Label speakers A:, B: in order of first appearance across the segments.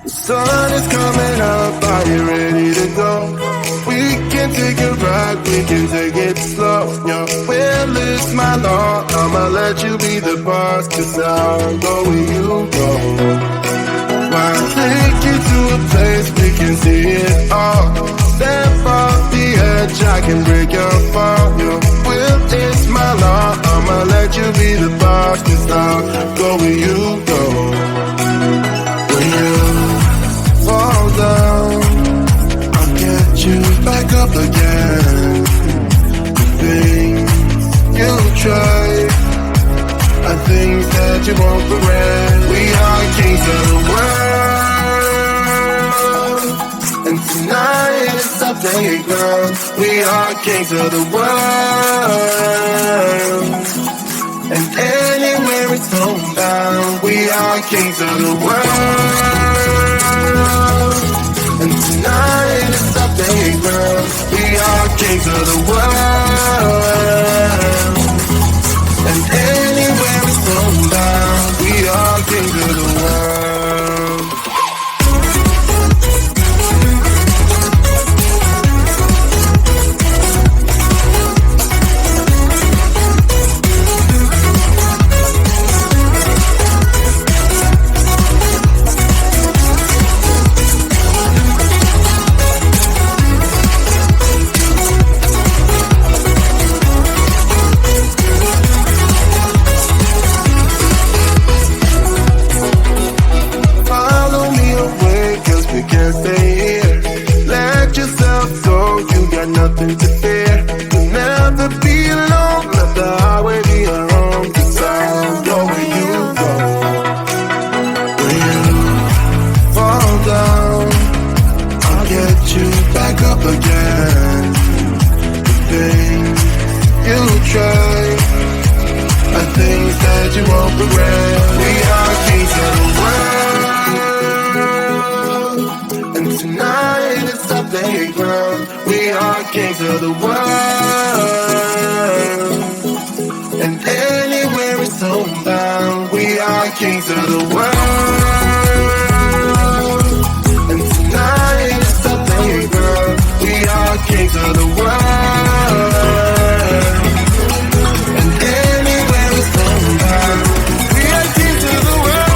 A: Sun is coming up, are you ready to go? We can take a ride, we can take it slow. Your will is my law, I'ma let you be the boss, 'cause I'll go where you go. I'll take you to a place we can see it all. Step off the edge, I can break your fall. Your will is my law, I'ma let you be the boss, 'cause I'll go where you go. When you fall down, I'll get you back up again. The things you try are things that you won't regret. We are kings of the world, and tonight is our playground. We are kings of the world, and anywhere it's homebound. We are kings of the world, and tonight is our playground. We are kings of the world, and anywhere it's homebound. We are kings of the world. Nothing to fear. You'll never be alone. Let the highway be your home, 'cause I'll go where you go. When you fall down, I'll get you back up again. The things you try are things that you won't regret. We are kings of the world, and tonight it's our playground. We are kings of the world, and anywhere it's homebound. We are kings of the world, and tonight it's our playground. We are kings of the world, and anywhere it's homebound. We are kings of the world.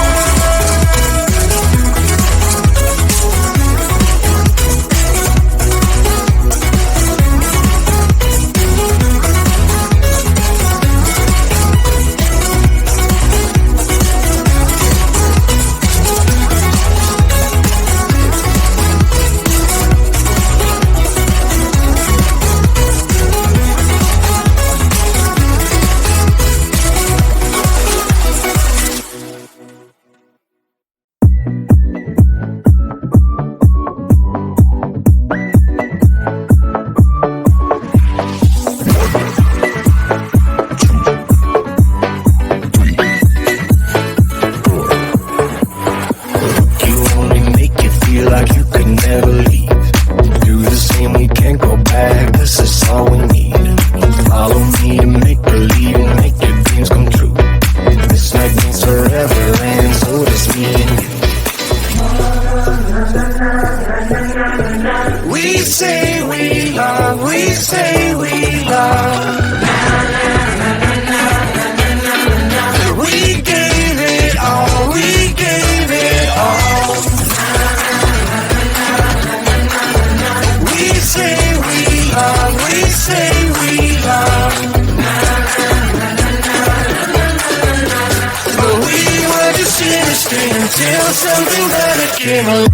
A: Until something better came along.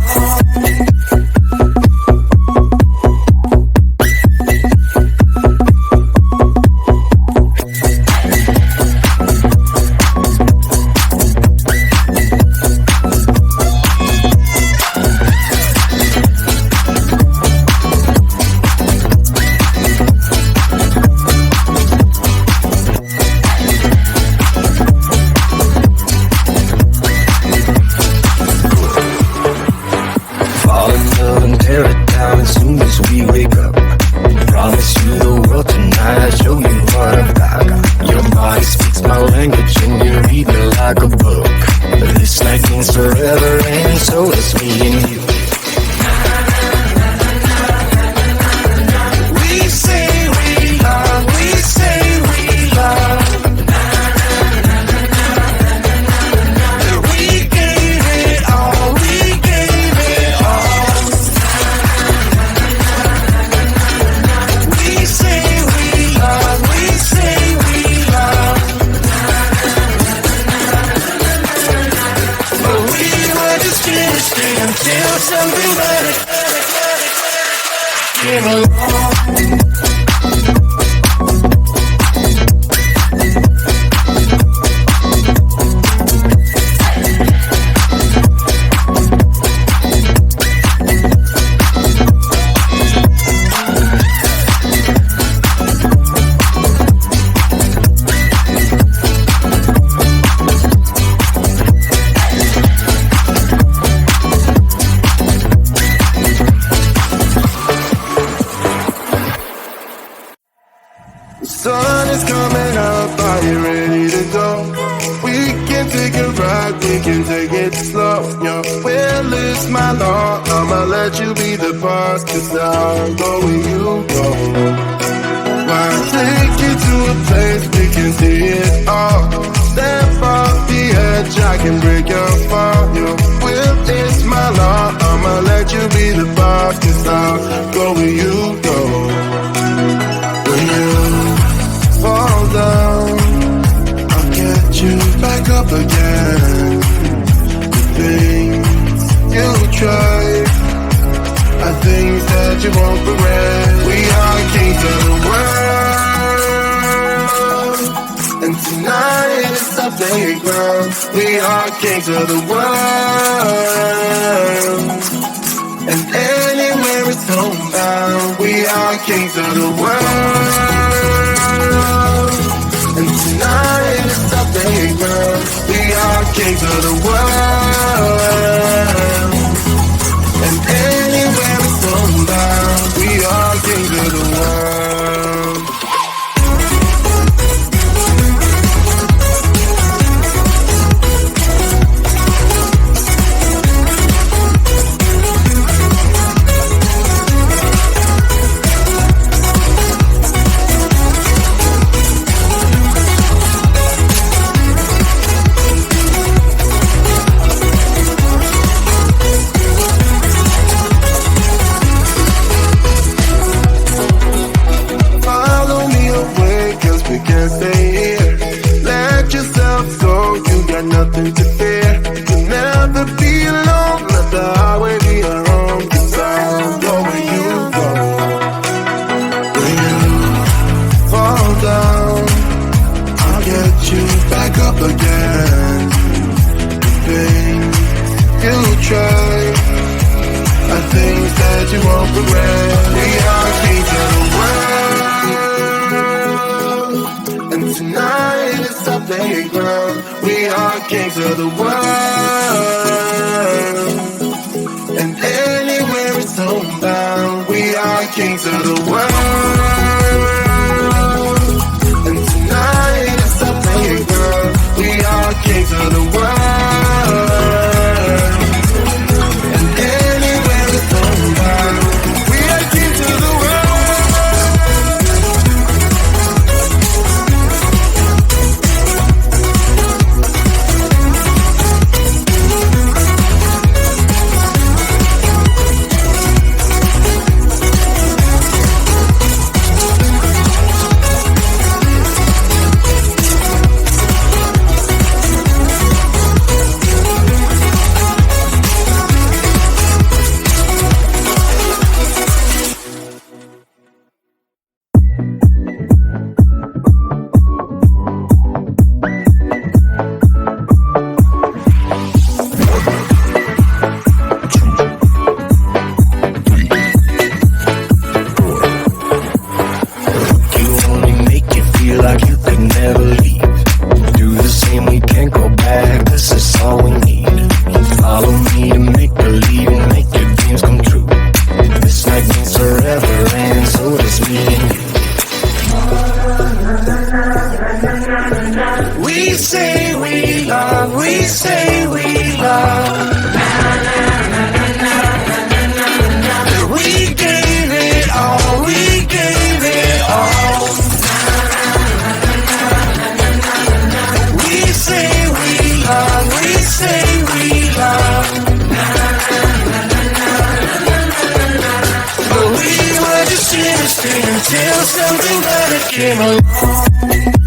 B: so does me and you. We say we love, we say we love. We gave it all, we gave it all. We say we love, we say we love. But we were just chemistry until something better came along.
A: The sun is coming up, are you ready to go? We can take a ride, we can take it slow. Your will is my law, I'ma let you be the boss, 'cause I'll go where you go. I'll take you to a place we can see it all. Step off the edge, I can break your fall. Your will is my law, I'ma let you be the boss, 'cause I'll go where you go. When you fall down, I'll get you back up again. The things you tried are things that you won't regret. We are kings of the world, and tonight is our playground. We are kings of the world, and anywhere it's homebound. We are kings of the world, and tonight is our playground. We are kings of the world, and anywhere it's homebound. We are kings of the world. Nothing to fear. You'll never be alone. Let the highway be your home. 'Cause I'll go where you go. When you fall down, I'll get you back up again. The things you try are things that you won't regret. We are kings of the world, and tonight is our playground. We are kings of the world, and anywhere it's homebound. We are kings of the world, and tonight is our playground. We are kings of the world, and anywhere it's homebound. We are kings of the world.
B: We say we love, we say we love. until something better came along.